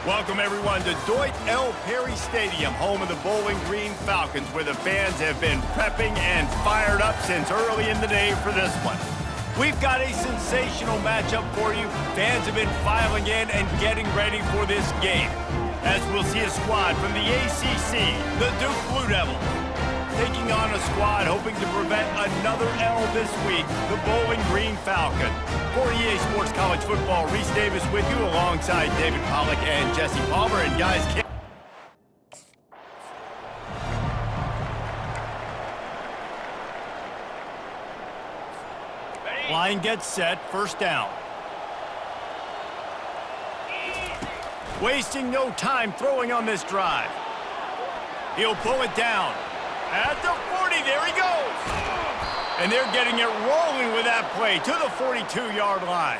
Welcome, everyone, to Deutsch L. Perry Stadium, home of the Bowling Green Falcons, where the fans have been prepping and fired up since early in the day for this one. We've got a sensational matchup for you. Fans have been filing in and getting ready for this game, as we'll see a squad from the ACC, the Duke Blue Devils, taking on a squad hoping to prevent another L this week, the Bowling Green Falcons. For EA Sports College Football, Reese Davis with you alongside David Pollack and Jesse Palmer. And guys, line gets set, first down. Wasting no time throwing on this drive. He'll pull it down. At the 40, there he goes. And they're getting it rolling with that play to the 42-yard line.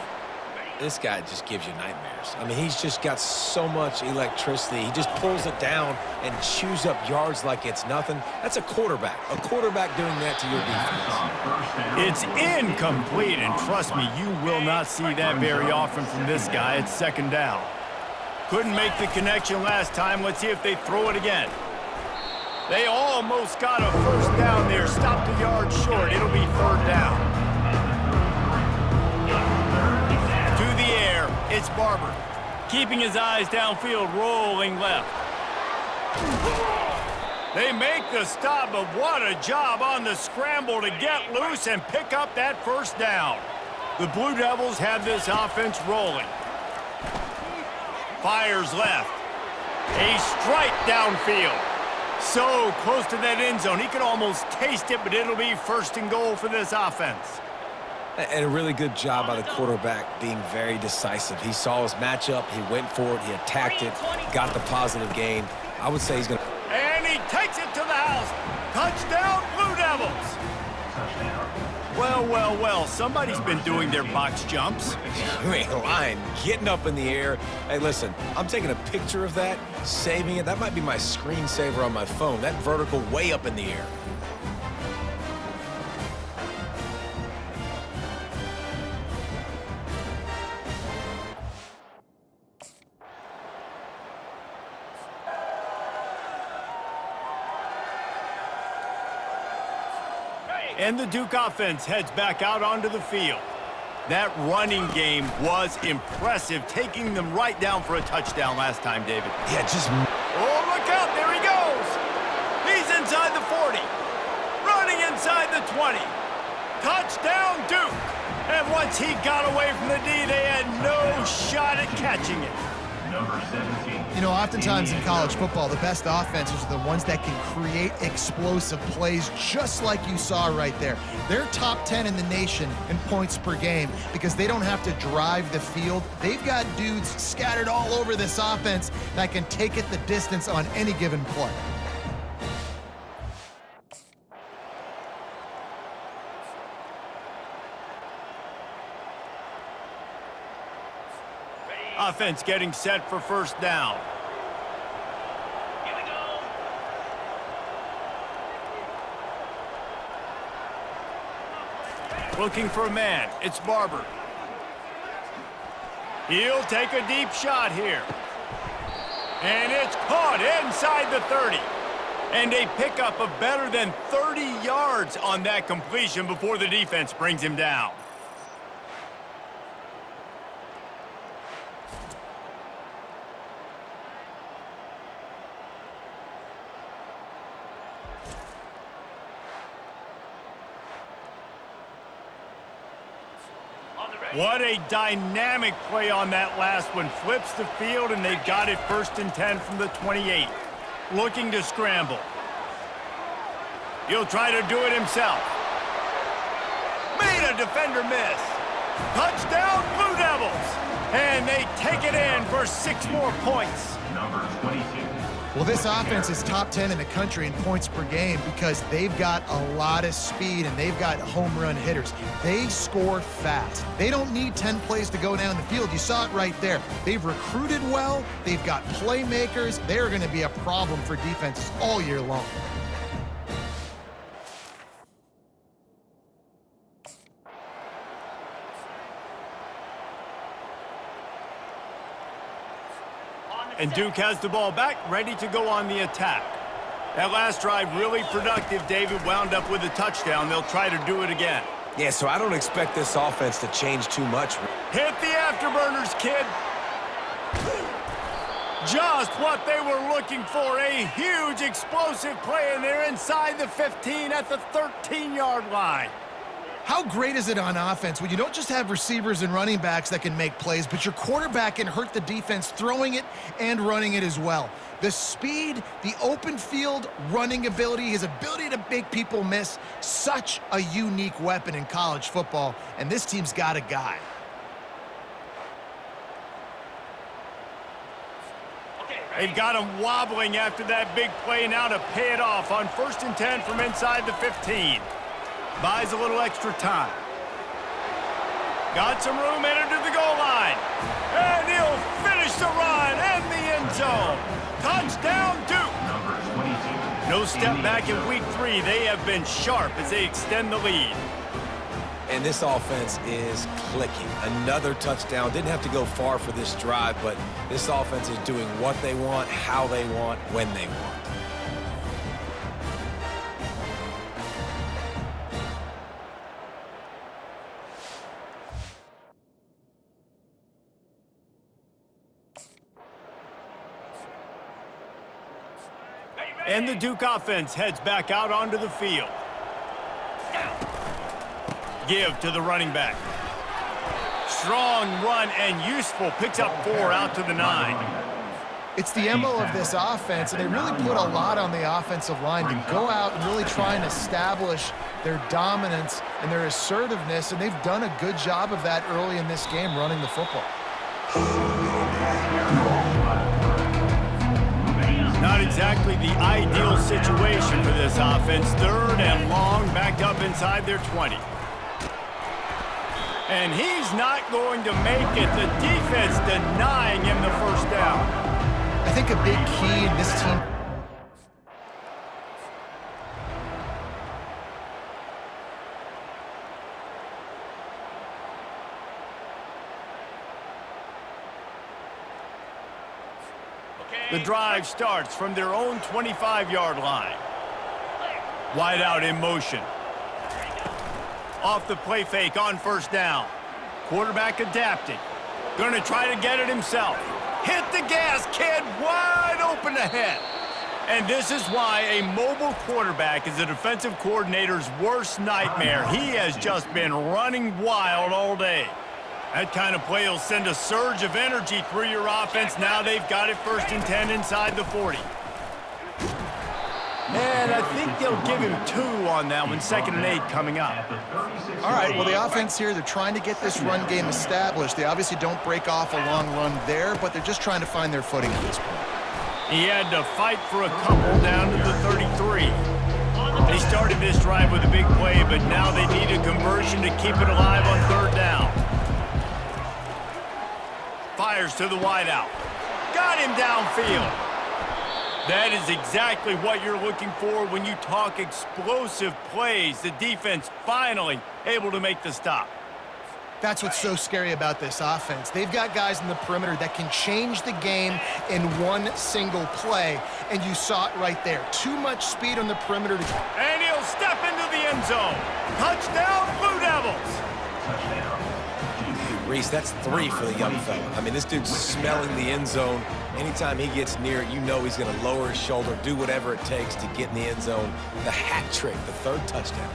This guy just gives you nightmares. I mean, he's just got so much electricity. He just pulls it down and chews up yards like it's nothing. That's a quarterback. A quarterback doing that to your defense. It's incomplete, and trust me, you will not see that very often from this guy. It's second down. Couldn't make the connection last time. Let's see if they throw it again. They almost got a first down there. Stopped a yard short. It'll be third down. To the air, it's Barber. Keeping his eyes downfield, rolling left. They make the stop, but what a job on the scramble to get loose and pick up that first down. The Blue Devils have this offense rolling. Fires left. A strike downfield. So close to that end zone. He could almost taste it, but it'll be first and goal for this offense. And a really good job by the quarterback being very decisive. He saw his matchup. He went for it. He attacked it. Got the positive gain. I would say he's going to... And he takes it to the house. Touchdown, Blue Devils. Well, somebody's been doing their box jumps. You ain't lying. Getting up in the air. Hey, listen, I'm taking a picture of that, saving it. That might be my screensaver on my phone. That vertical way up in the air. And the Duke offense heads back out onto the field. That running game was impressive, taking them right down for a touchdown last time, David. Yeah, just... Oh, look out, there he goes. He's inside the 40. Running inside the 20. Touchdown, Duke. And once he got away from the D, they had no shot at catching it. Number 17. You know, oftentimes in college football, the best offenses are the ones that can create explosive plays just like you saw right there. They're top 10 in the nation in points per game because they don't have to drive the field. They've got dudes scattered all over this offense that can take it the distance on any given play. Offense getting set for first down. Here we go. Looking for a man. It's Barber. He'll take a deep shot here. And it's caught inside the 30. And a pickup of better than 30 yards on that completion before the defense brings him down. What a dynamic play on that last one. Flips the field, and they've got it first and 10 from the 28. Looking to scramble. He'll try to do it himself. Made a defender miss. Touchdown, Blue Devils. And they take it in for 6 more points. Number 22. Well, this offense is top 10 in the country in points per game because they've got a lot of speed and they've got home run hitters. They score fast. They don't need 10 plays to go down the field. You saw it right there. They've recruited well. They've got playmakers. They're going to be a problem for defenses all year long. And Duke has the ball back, ready to go on the attack. That last drive really productive. David wound up with a touchdown. They'll try to do it again. Yeah, so I don't expect this offense to change too much. Hit the afterburners, kid. Just what they were looking for. A huge explosive play, and they're inside the 15 at the 13-yard line. How great is it on offense when you don't just have receivers and running backs that can make plays, but your quarterback can hurt the defense throwing it and running it as well. The speed, the open field running ability, his ability to make people miss, such a unique weapon in college football, and this team's got a guy. They've got him wobbling after that big play now to pay it off on 1st and 10 from inside the 15. Buys a little extra time. Got some room, headed to the goal line. And he'll finish the run and the end zone. Touchdown, Duke. Number 22. No step back in week 3. They have been sharp as they extend the lead. And this offense is clicking. Another touchdown. Didn't have to go far for this drive, but this offense is doing what they want, how they want, when they want. And the Duke offense heads back out onto the field. Give to the running back. Strong run and useful. Picks up 4 out to the 9. It's the MO of this offense, and they really put a lot on the offensive line to go out and really try and establish their dominance and their assertiveness, and they've done a good job of that early in this game running the football. Not exactly the ideal situation for this offense. 3rd and long, backed up inside their 20. And he's not going to make it. The defense denying him the first down. I think a big key in this team. The drive starts from their own 25-yard line. Wide out in motion. Off the play fake on 1st down. Quarterback adapting. Going to try to get it himself. Hit the gas, kid. Wide open ahead. And this is why a mobile quarterback is a defensive coordinator's worst nightmare. He has just been running wild all day. That kind of play will send a surge of energy through your offense. Now they've got it 1st and 10 inside the 40. And I think they'll give him 2 on that one. 2nd and 8 coming up. All right, well, the offense here, they're trying to get this run game established. They obviously don't break off a long run there, but they're just trying to find their footing at this point. He had to fight for a couple down to the 33. They started this drive with a big play, but now they need a conversion to keep it alive on 3rd down. Fires to the wideout. Got him downfield. That is exactly what you're looking for when you talk explosive plays. The defense finally able to make the stop. That's what's so scary about this offense. They've got guys in the perimeter that can change the game in one single play, and you saw it right there. Too much speed on the perimeter. And he'll step into the end zone. Touchdown, Blue Devils. Reese, that's 3 for the young fella. I mean, this dude's smelling the end zone. Anytime he gets near it, you know he's going to lower his shoulder, do whatever it takes to get in the end zone. The hat trick, the 3rd touchdown.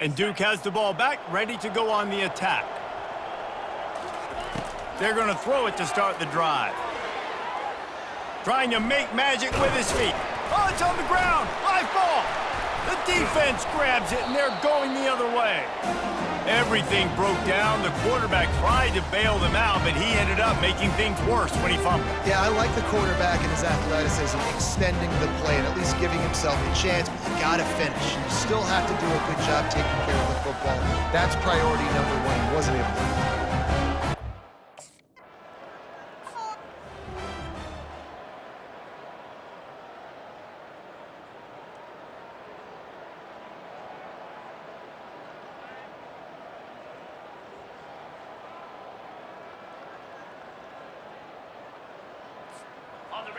And Duke has the ball back, ready to go on the attack. They're going to throw it to start the drive. Trying to make magic with his feet. Oh, it's on the ground. High ball. The defense grabs it, and they're going the other way. Everything broke down. The quarterback tried to bail them out, but he ended up making things worse when he fumbled. Yeah, I like the quarterback and his athleticism, extending the play and at least giving himself a chance, but you got to finish. You still have to do a good job taking care of the football. That's priority number 1. He wasn't able to do that.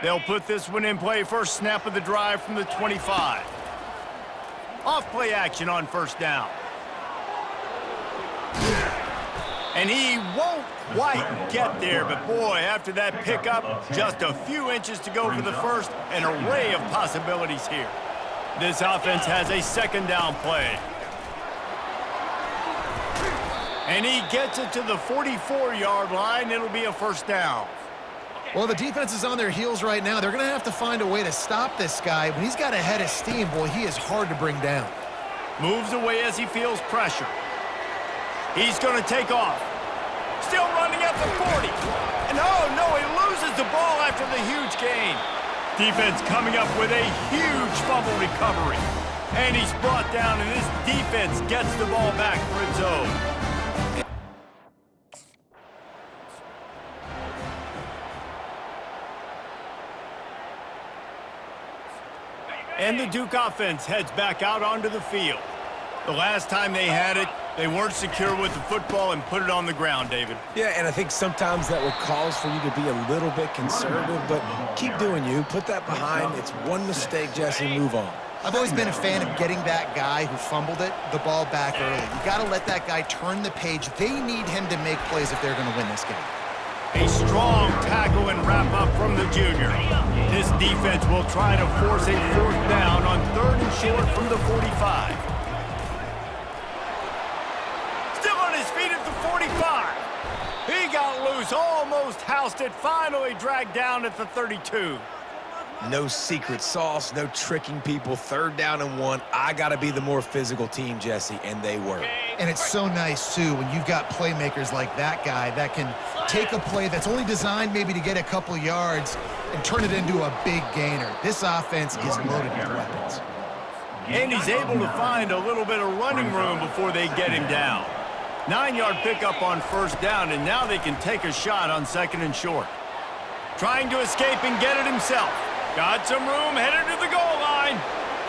They'll put this one in play first snap of the drive from the 25. Off play action on first down. And he won't quite get there, but boy, after that pickup, just a few inches to go for the first, an array of possibilities here. This offense has a second down play. And he gets it to the 44-yard line. It'll be a first down. Well, the defense is on their heels right now. They're going to have to find a way to stop this guy. When he's got a head of steam, boy, he is hard to bring down. Moves away as he feels pressure. He's going to take off. Still running at the 40. And oh, no, he loses the ball after the huge gain. Defense coming up with a huge fumble recovery. And he's brought down, and this defense gets the ball back for its own. And the Duke offense heads back out onto the field. The last time they had it, they weren't secure with the football and put it on the ground, David. Yeah, and I think sometimes that will cause for you to be a little bit conservative, but keep doing you. Put that behind. It's one mistake, Jesse, move on. I've always been a fan of getting that guy who fumbled it the ball back early. You got to let that guy turn the page. They need him to make plays if they're going to win this game. A strong tackle and wrap up from the junior. This defense will try to force a fourth down on 3rd and short from the 45. Still on his feet at the 45. He got loose, almost housed it, finally dragged down at the 32. No secret sauce, no tricking people. 3rd down and 1. I got to be the more physical team, Jesse, and they were. And it's so nice, too, when you've got playmakers like that guy that can take a play that's only designed maybe to get a couple yards and turn it into a big gainer. This offense is loaded with weapons. And he's able to find a little bit of running room before they get him down. 9-yard pickup on first down, and now they can take a shot on 2nd and short. Trying to escape and get it himself. Got some room, headed to the goal line,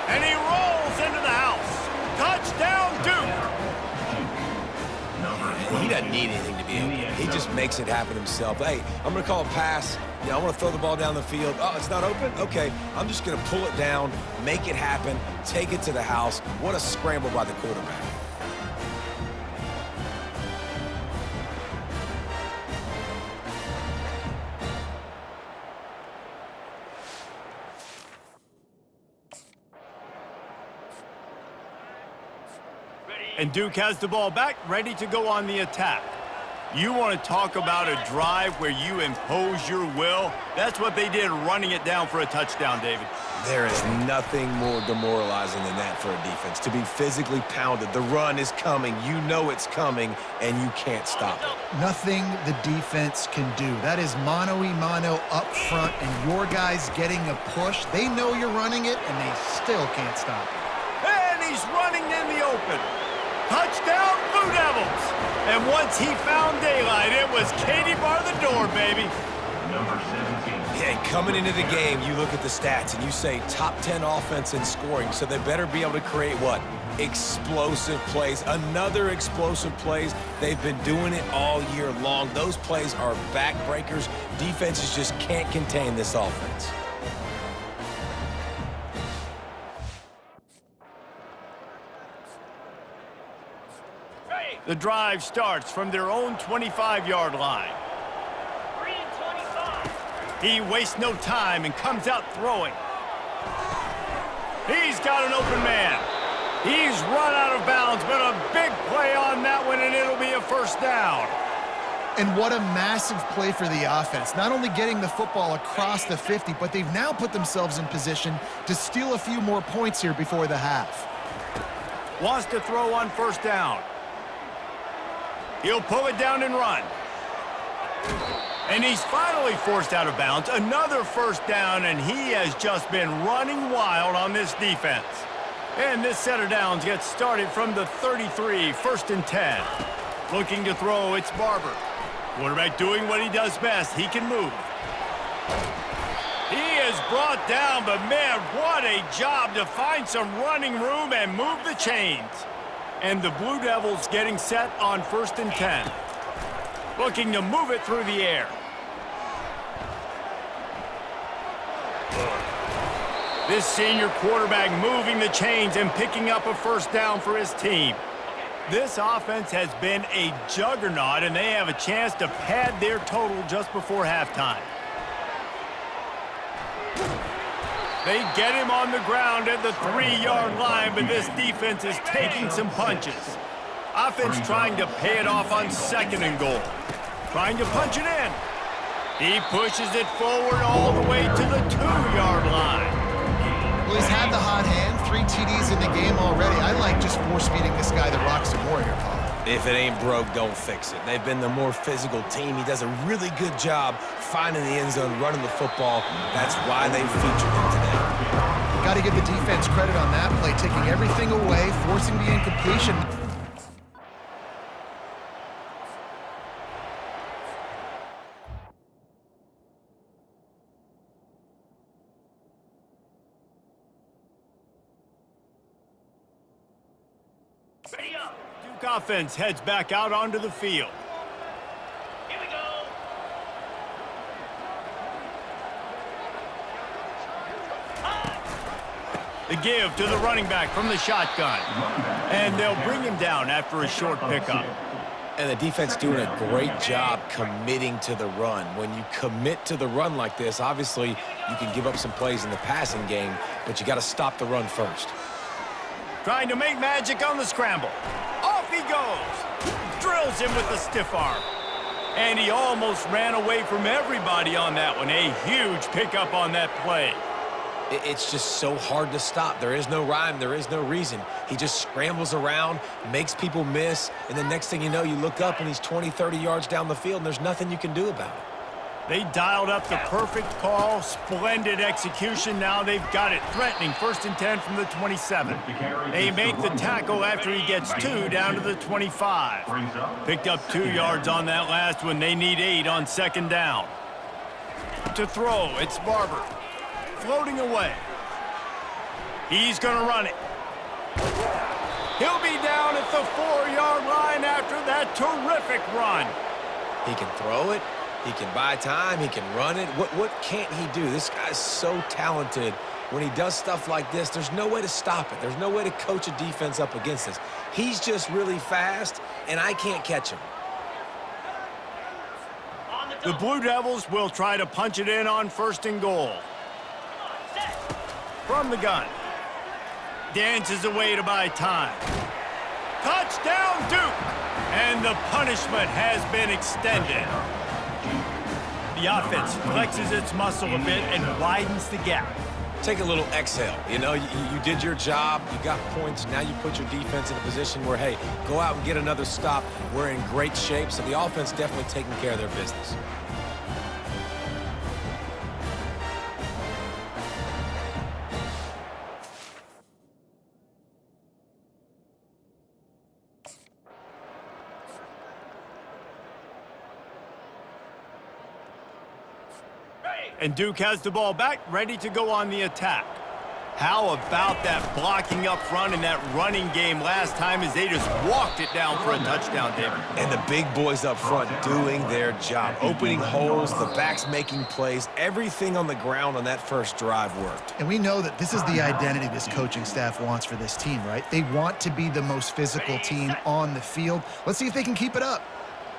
and he rolls into the house. Touchdown, Duke! He doesn't need anything to be open. He just makes it happen himself. Hey, I'm going to call a pass. I want to throw the ball down the field. Oh, it's not open? Okay, I'm just going to pull it down, make it happen, take it to the house. What a scramble by the quarterback. And Duke has the ball back, ready to go on the attack. You want to talk about a drive where you impose your will? That's what they did, running it down for a touchdown, David. There is nothing more demoralizing than that for a defense. To be physically pounded. The run is coming. You know it's coming, and you can't stop it. Nothing the defense can do. That is mano-a-mano up front, and your guys getting a push. They know you're running it, and they still can't stop it. And he's running in the open. Touchdown, Blue Devils! And once he found daylight, it was Katie bar the door, baby. Number 17. Yeah, coming into the game, you look at the stats and you say top 10 offense in scoring, so they better be able to create what? Explosive plays. Another explosive plays. They've been doing it all year long. Those plays are backbreakers. Defenses just can't contain this offense. The drive starts from their own 25-yard line. He wastes no time and comes out throwing. He's got an open man. He's run out of bounds, but a big play on that one, and it'll be a first down. And what a massive play for the offense. Not only getting the football across the 50, but they've now put themselves in position to steal a few more points here before the half. Wants to throw on first down. He'll pull it down and run. And he's finally forced out of bounds. Another first down, and he has just been running wild on this defense. And this set of downs gets started from the 33, 1st and 10. Looking to throw, it's Barber. Quarterback doing what he does best. He can move. He is brought down, but man, what a job to find some running room and move the chains. And the Blue Devils getting set on 1st and 10. Looking to move it through the air. This senior quarterback moving the chains and picking up a first down for his team. This offense has been a juggernaut, and they have a chance to pad their total just before halftime. They get him on the ground at the 3-yard line, but this defense is taking some punches. Offense trying to pay it off on 2nd and goal. Trying to punch it in. He pushes it forward all the way to the 2-yard line. Well, he's had the hot hand, 3 TDs in the game already. I like just force-feeding this guy the rock some more here, Paul. If it ain't broke, don't fix it. They've been the more physical team. He does a really good job finding the end zone, running the football. That's why they featured him today. Got to give the defense credit on that play, taking everything away, forcing the incompletion. Duke offense heads back out onto the field. Here we go. The give to the running back from the shotgun. And they'll bring him down after a short pickup. And the defense doing a great job committing to the run. When you commit to the run like this, obviously you can give up some plays in the passing game, but you got to stop the run first. Trying to make magic on the scramble. Off he goes. Drills him with a stiff arm. And he almost ran away from everybody on that one. A huge pickup on that play. It's just so hard to stop. There is no rhyme. There is no reason. He just scrambles around, makes people miss, and the next thing you know, you look up and he's 20, 30 yards down the field, and there's nothing you can do about it. They dialed up the perfect call. Splendid execution. Now they've got it. Threatening 1st and 10 from the 27. They make the tackle after he gets 2 down to the 25. Picked up 2 yards on that last one. They need 8 on 2nd down. To throw, it's Barber. Floating away. He's going to run it. He'll be down at the 4-yard line after that terrific run. He can throw it. He can buy time. He can run it. What can't he do? This guy's so talented. When he does stuff like this, there's no way to stop it. There's no way to coach a defense up against this. He's just really fast, and I can't catch him. The Blue Devils will try to punch it in on 1st and goal. From the gun. Dances away to buy time. Touchdown, Duke! And the punishment has been extended. The offense flexes its muscle a bit and widens the gap. Take a little exhale. You know, you did your job. You got points. Now you put your defense in a position where, hey, go out and get another stop. We're in great shape, so the offense definitely taking care of their business. And Duke has the ball back, ready to go on the attack. How about that blocking up front and that running game last time as they just walked it down for a touchdown, David? And the big boys up front doing their job. Opening holes, the backs making plays. Everything on the ground on that first drive worked. And we know that this is the identity this coaching staff wants for this team, right? They want to be the most physical team on the field. Let's see if they can keep it up.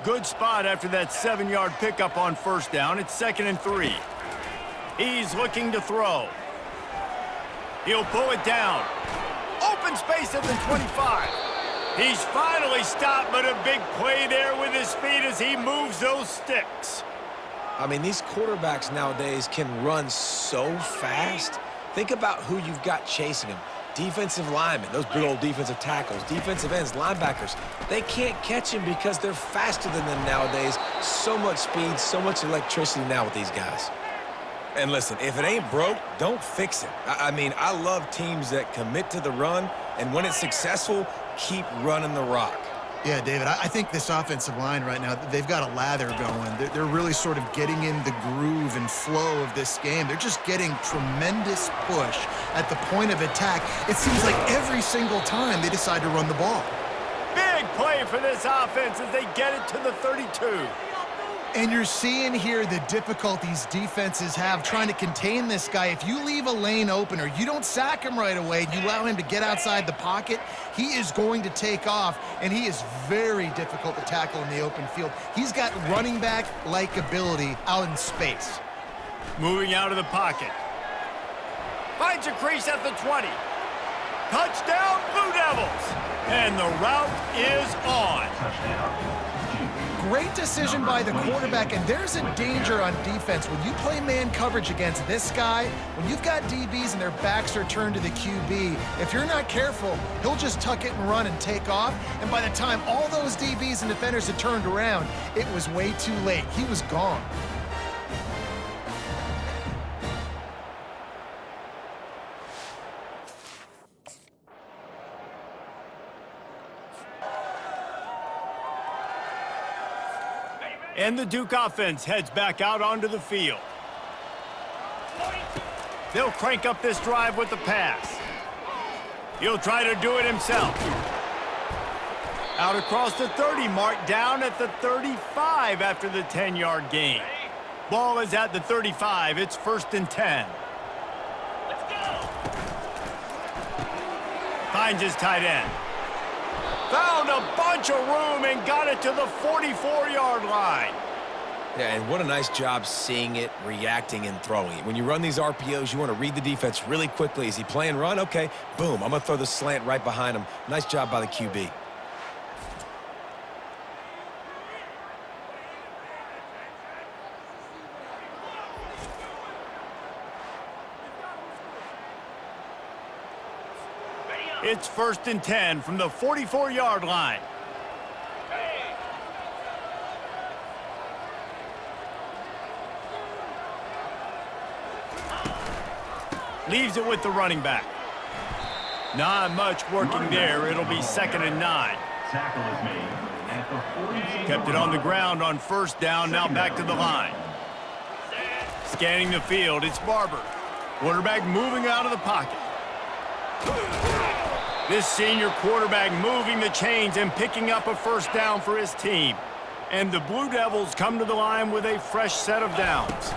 Good spot after that 7-yard pickup on 1st down. It's 2nd and 3. He's looking to throw. He'll pull it down. Open space at the 25. He's finally stopped, but a big play there with his feet as he moves those sticks. I mean, these quarterbacks nowadays can run so fast. Think about who you've got chasing them. Defensive linemen, those big old defensive tackles, defensive ends, linebackers. They can't catch him because they're faster than them nowadays. So much speed, so much electricity now with these guys. And listen, if it ain't broke, don't fix it. I mean, I love teams that commit to the run, and when it's successful, keep running the rock. Yeah, David, I think this offensive line right now, they've got a lather going. They're really sort of getting in the groove and flow of this game. They're just getting tremendous push at the point of attack. It seems like every single time they decide to run the ball. Big play for this offense as they get it to the 32. And you're seeing here the difficulties defenses have trying to contain this guy. If you leave a lane open or you don't sack him right away, you allow him to get outside the pocket, he is going to take off, and he is very difficult to tackle in the open field. He's got running back-like ability out in space. Moving out of the pocket. Finds a crease at the 20. Touchdown, Blue Devils! And the route is on. Great decision by the quarterback, and there's a danger on defense. When you play man coverage against this guy, when you've got DBs and their backs are turned to the QB, if you're not careful, he'll just tuck it and run and take off, and by the time all those DBs and defenders had turned around, it was way too late. He was gone. And the Duke offense heads back out onto the field. They'll crank up this drive with the pass. He'll try to do it himself. Out across the 30 mark, down at the 35 after the 10-yard gain. Ball is at the 35. It's 1st and 10. Let's go. Finds his tight end. Found a bunch of room and got it to the 44-yard line. Yeah, and what a nice job seeing it, reacting, and throwing it. When you run these RPOs, you want to read the defense really quickly. Is he playing run? Okay, boom. I'm going to throw the slant right behind him. Nice job by the QB. It's 1st and 10 from the 44-yard line. Leaves it with the running back. Not much working there. It'll be 2nd and 9. Tackle is made at the 42. Kept it on the ground on 1st down, now back to the line. Scanning the field, it's Barber. Quarterback moving out of the pocket. This senior quarterback moving the chains and picking up a 1st down for his team. And the Blue Devils come to the line with a fresh set of downs.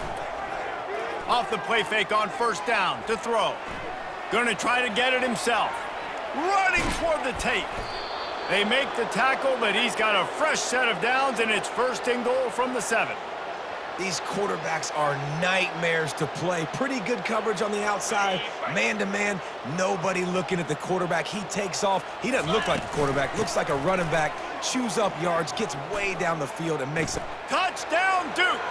Off the play fake on 1st down to throw. Gonna try to get it himself. Running toward the tape. They make the tackle, but he's got a fresh set of downs, and it's 1st and goal from the 7. These quarterbacks are nightmares to play. Pretty good coverage on the outside. Man-to-man, nobody looking at the quarterback. He takes off. He doesn't look like the quarterback. Looks like a running back. Chews up yards, gets way down the field, and makes a Touchdown, Duke!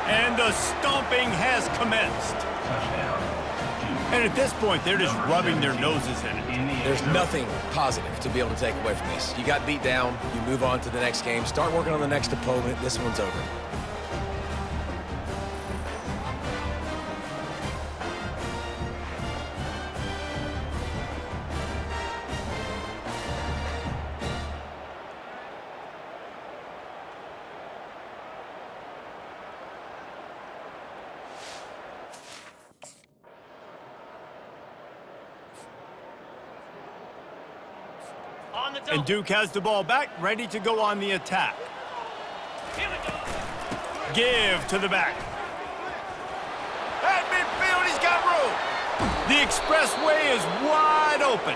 And the stomping has commenced. And at this point, they're just rubbing their noses in it. There's nothing positive to be able to take away from this. You got beat down. You move on to the next game. Start working on the next opponent. This one's over. On the And Duke has the ball back, ready to go on the attack. Here we go. Give to the back. At midfield, he's got room. The expressway is wide open.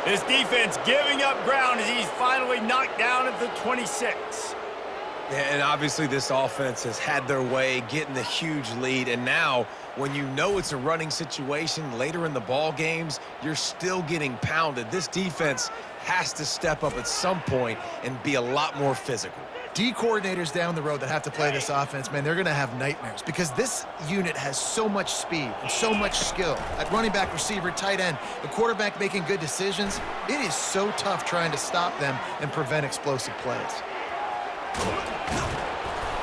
His defense giving up ground as he's finally knocked down at the 26. And obviously this offense has had their way, getting the huge lead. And now, when you know it's a running situation later in the ball games, you're still getting pounded. This defense has to step up at some point and be a lot more physical. D coordinators down the road that have to play this offense, man, they're going to have nightmares because this unit has so much speed and so much skill. At running back, receiver, tight end, the quarterback making good decisions. It is so tough trying to stop them and prevent explosive plays.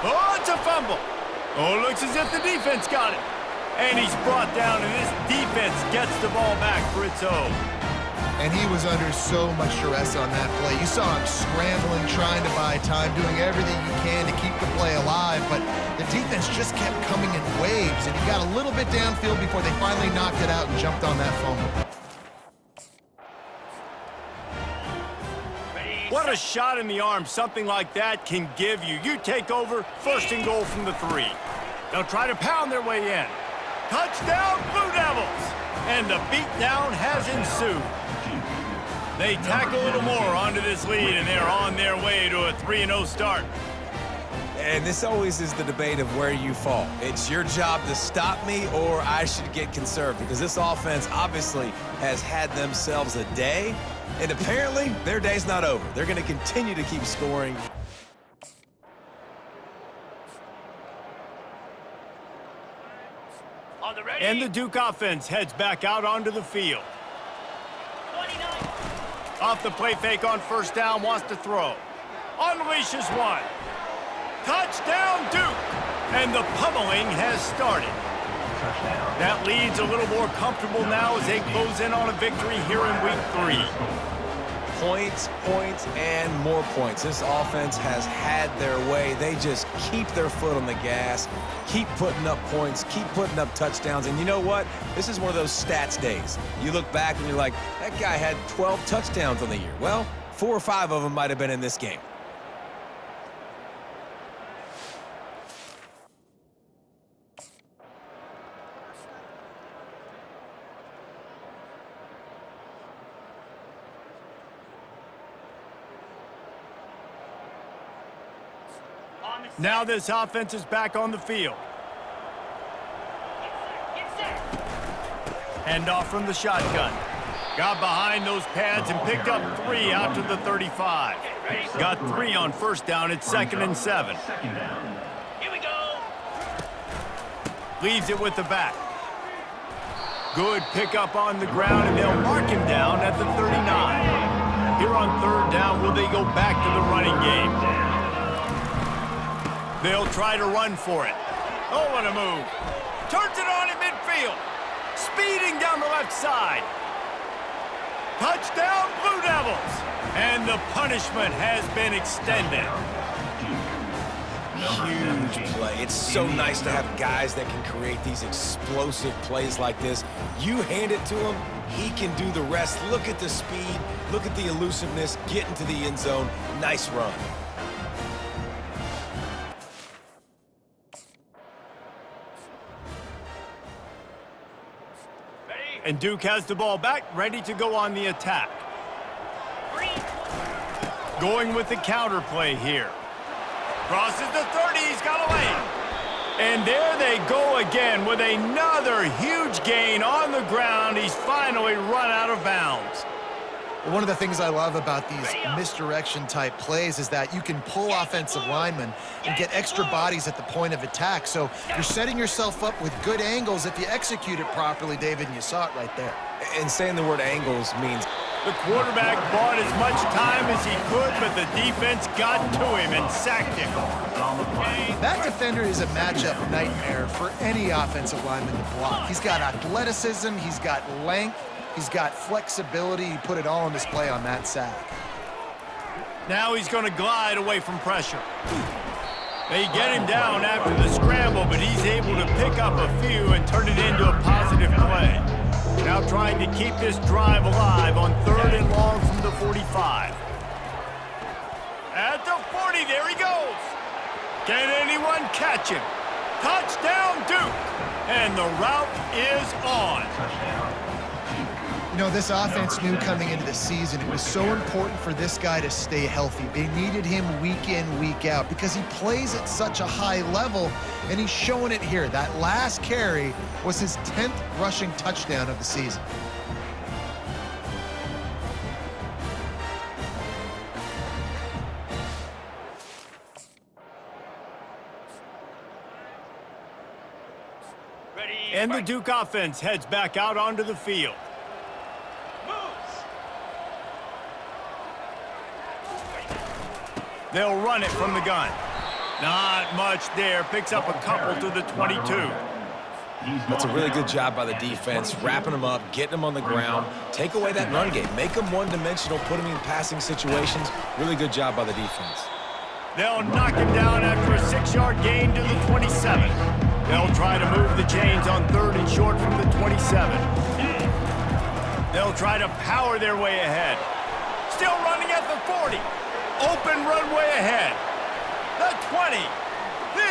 Oh, it's a fumble. Oh, looks as if the defense got it. And he's brought down, and this defense gets the ball back for its own. And he was under so much duress on that play. You saw him scrambling, trying to buy time, doing everything he can to keep the play alive, but the defense just kept coming in waves, and he got a little bit downfield before they finally knocked it out and jumped on that fumble. What a shot in the arm something like that can give you. You take over, first and goal from the 3. They'll try to pound their way in. Touchdown, Blue Devils! And the beatdown has ensued. They tack a little more onto this lead, and they're on their way to a 3-0 start. And this always is the debate of where you fall. It's your job to stop me, or I should get conserved, because this offense obviously has had themselves a day, and apparently their day's not over. They're going to continue to keep scoring. On the ready. And the Duke offense heads back out onto the field. 29. Off the play fake on first down, wants to throw. Unleashes one. Touchdown, Duke! And the pummeling has started. That lead's a little more comfortable now as they close in on a victory here in week 3. Points, points, and more points. This offense has had their way. They just keep their foot on the gas, keep putting up points, keep putting up touchdowns. And you know what? This is one of those stats days. You look back and you're like, that guy had 12 touchdowns on the year. Well, 4 or 5 of them might have been in this game. Now this offense is back on the field. Get set. Handoff from the shotgun. Got behind those pads and picked up 3 out to the 35. Got 3 on first down. It's 2nd and 7. Second down. Here we go. Leaves it with the back. Good pickup on the ground, and they'll mark him down at the 39. Here on 3rd down, will they go back to the running game? They'll try to run for it. Oh, what a move. Turns it on in midfield. Speeding down the left side. Touchdown, Blue Devils. And the punishment has been extended. Huge play. It's so nice to have guys that can create these explosive plays like this. You hand it to him, he can do the rest. Look at the speed. Look at the elusiveness. Get into the end zone. Nice run. And Duke has the ball back, ready to go on the attack. Going with the counter play here. Crosses the 30, he's got away. And there they go again with another huge gain on the ground. He's finally run out of bounds. One of the things I love about these misdirection-type plays is that you can pull offensive linemen and get extra bodies at the point of attack. So you're setting yourself up with good angles if you execute it properly, David, and you saw it right there. And saying the word angles means the quarterback bought as much time as he could, but the defense got to him and sacked him. That defender is a matchup nightmare for any offensive lineman to block. He's got athleticism, he's got length, he's got flexibility. He put it all on display on that sack. Now he's going to glide away from pressure. They get him down after the scramble, but he's able to pick up a few and turn it into a positive play. Now trying to keep this drive alive on 3rd and long from the 45. At the 40, there he goes. Can anyone catch him? Touchdown, Duke. And the route is on. You know, this offense knew coming into the season it was so important for this guy to stay healthy. They needed him week in, week out because he plays at such a high level, and he's showing it here. That last carry was his 10th rushing touchdown of the season. And the Duke offense heads back out onto the field. They'll run it from the gun. Not much there. Picks up a couple to the 22. That's a really good job by the defense, wrapping them up, getting them on the ground. Take away that run game. Make them one-dimensional, put them in passing situations. Really good job by the defense. They'll knock him down after a 6-yard gain to the 27. They'll try to move the chains on 3rd and short from the 27. They'll try to power their way ahead. Still running at the 40. Open runway ahead. The 20.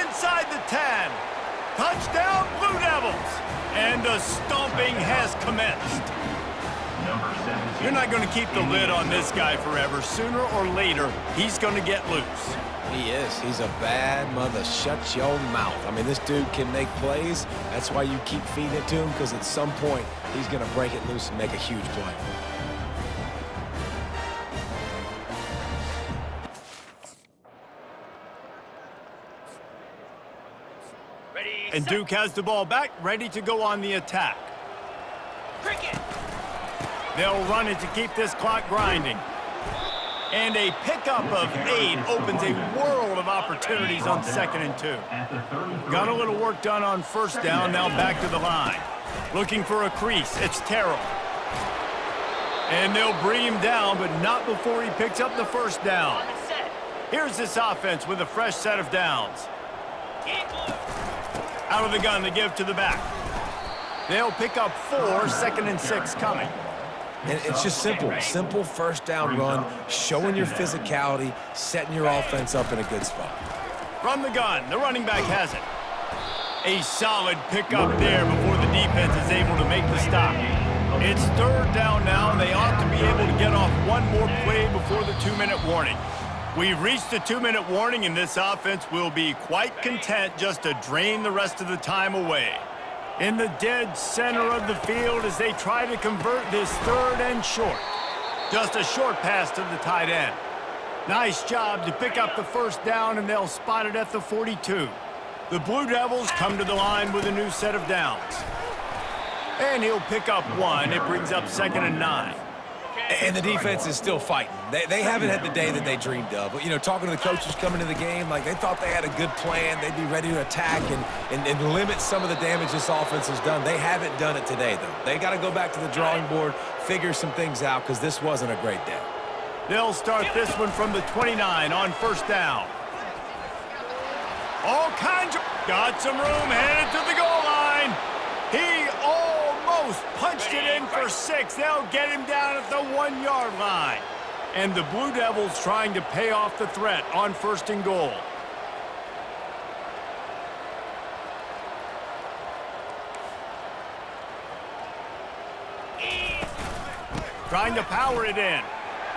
Inside the 10. Touchdown, Blue Devils. And the stomping has commenced. Number 17. You're not going to keep the lid on this guy forever. Sooner or later, he's going to get loose. He is. He's a bad mother. Shut your mouth. I mean, this dude can make plays. That's why you keep feeding it to him, because at some point, he's going to break it loose and make a huge play. Ready, And set. Duke has the ball back, ready to go on the attack. Cricket. They'll run it to keep this clock grinding. And a pickup of 8 opens a world of opportunities on 2nd and 2. At the 33. Got a little work done on 1st down, now back to the line. Looking for a crease, it's Terrell. And they'll bring him down, but not before he picks up the 1st down. On the set. Here's this offense with a fresh set of downs. Keep blue. Out of the gun, they give to the back. They'll pick up 4, 2nd and 6 coming. And it's just simple. Simple 1st down run, showing your physicality, setting your offense up in a good spot. From the gun, the running back has it. A solid pickup there before the defense is able to make the stop. It's 3rd down now, and they ought to be able to get off one more play before the 2-minute warning. We've reached the 2-minute warning, and this offense will be quite content just to drain the rest of the time away. In the dead center of the field as they try to convert this 3rd and short. Just a short pass to the tight end. Nice job to pick up the 1st down, and they'll spot it at the 42. The Blue Devils come to the line with a new set of downs. And he'll pick up 1. It brings up 2nd and 9. And the defense is still fighting. They haven't had the day that they dreamed of. But, you know, talking to the coaches coming into the game, like they thought they had a good plan. They'd be ready to attack and limit some of the damage this offense has done. They haven't done it today, though. They got to go back to the drawing board, figure some things out, because this wasn't a great day. They'll start this one from the 29 on 1st down. All kinds of... Got some room, headed to the goal line. He almost punched it in for 6. They'll get him down at the 1-yard line. And the Blue Devils trying to pay off the threat on 1st and goal. Trying to power it in.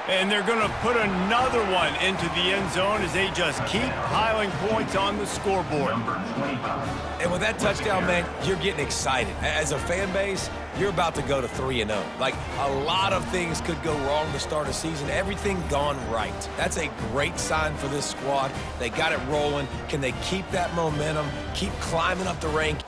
And they're going to put another one into the end zone as they just keep piling points on the scoreboard. Number 25. And with that touchdown, man, you're getting excited. As a fan base, you're about to go to 3-0. Like, a lot of things could go wrong to start a season. Everything gone right. That's a great sign for this squad. They got it rolling. Can they keep that momentum, keep climbing up the rank?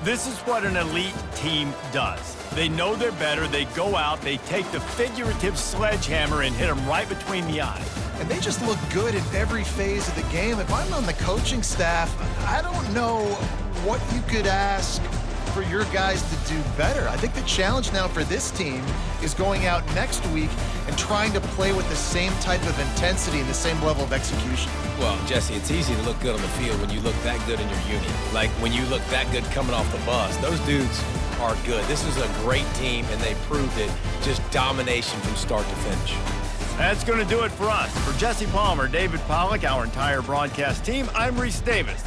This is what an elite team does. They know they're better, they go out, they take the figurative sledgehammer and hit them right between the eyes. And they just look good in every phase of the game. If I'm on the coaching staff, I don't know what you could ask for your guys to do better. I think the challenge now for this team is going out next week and trying to play with the same type of intensity and the same level of execution. Well, Jesse, it's easy to look good on the field when you look that good in your unit. Like when you look that good coming off the bus. Those dudes are good. This is a great team, and they proved it. Just domination from start to finish. That's going to do it for us. For Jesse Palmer, David Pollack, our entire broadcast team, I'm Reese Davis.